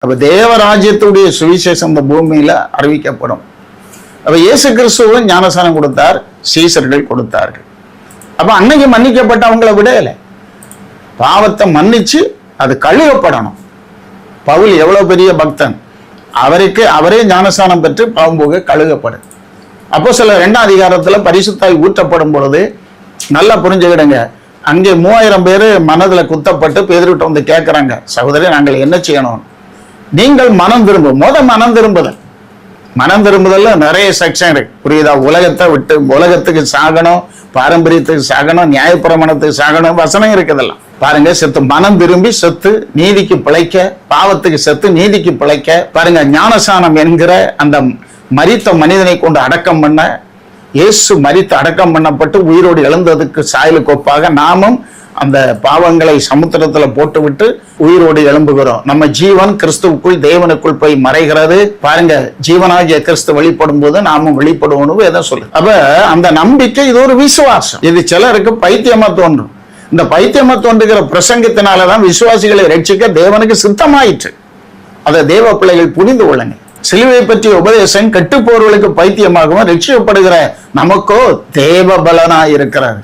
அப்ப தேவராஜ்யத்துடைய சுவிசேஷம் இந்த பூமியில அறிவிக்கப்படும். அப்ப இயேசு கிறிஸ்துவும் ஞானஸ்நானம் கொடுத்தார், சீசர்கள் கொடுத்தார்கள். அப்ப அன்னைக்கு மன்னிக்கப்பட்ட அவங்கள விடல, பாவத்தை மன்னிச்சு அது கழுவப்படணும். பவுல் எவ்வளவு பெரிய பக்தன், அவரே ஞானஸ்நானம் பெற்று பாவம் போக கழுவப்படும். அப்போ சில 2ஆம் அதிகாரத்துல பரிசுத்தாய் ஊற்றப்படும் பொழுது நல்லா புரிஞ்சுக்கிடுங்க, அங்கே 3000 பேர் மனதுல குத்தப்பட்டு பேதுருட்ட வந்து கேட்கிறாங்க, சகோதரி நாங்கள் என்ன செய்யணும்? நீங்கள் மனம் திரும்பும். மனம் திரும்புதல்ல நிறைய செக்ஷன் இருக்கு, புரியுதா? உலகத்தை விட்டு உலகத்துக்கு சாகணும், பாரம்பரியத்துக்கு சாகணும், நியாயப்பிரமாணத்துக்கு சாகணும், வசனம் இருக்குதெல்லாம் பாருங்க. செத்து மனம் திரும்பி செத்து நீதிக்கு பிழைக்க, பாவத்துக்கு செத்து நீதிக்கு பிழைக்க பாருங்க. ஞானஸ்நானம் என்கிற அந்த மரித்த மனிதனை கொண்டு அடக்கம் பண்ண, இயேசு மரித்து அடக்கம் பண்ணப்பட்டு உயிரோடு எழுந்ததுக்கு சாயலுக்கு ஒப்பாக நாமும் அந்த பாவங்களை சமுத்திரத்துல போட்டுவிட்டு உயிரோடு எழும்புகிறோம். நம்ம ஜீவன் கிறிஸ்துவுக்குள் தேவனுக்குள் போய் மறைகிறது பாருங்க. ஜீவனாகிய கிறிஸ்து வெளிப்படும் போது நாமும் வெளிப்படுவோம் எதை சொல்லு. அப்ப அந்த நம்பிக்கை இது ஒரு விசுவாசம். இது சிலருக்கு பைத்தியமா தோன்றும். இந்த பைத்தியமா தோன்றுகிற பிரசங்கத்தினாலதான் விசுவாசிகளை ரட்சிக்க தேவனுக்கு சித்தமாயிற்று. அதை தேவ பிள்ளைகள் புரிந்து கொள்ளுங்க. சிலுவை பற்றிய உபதேசம் கெட்டு போறவர்களுக்கு பைத்தியமாகவும், ரட்சிக்கப்படுகிற நமக்கோ தேவ பலனா இருக்கிறார்.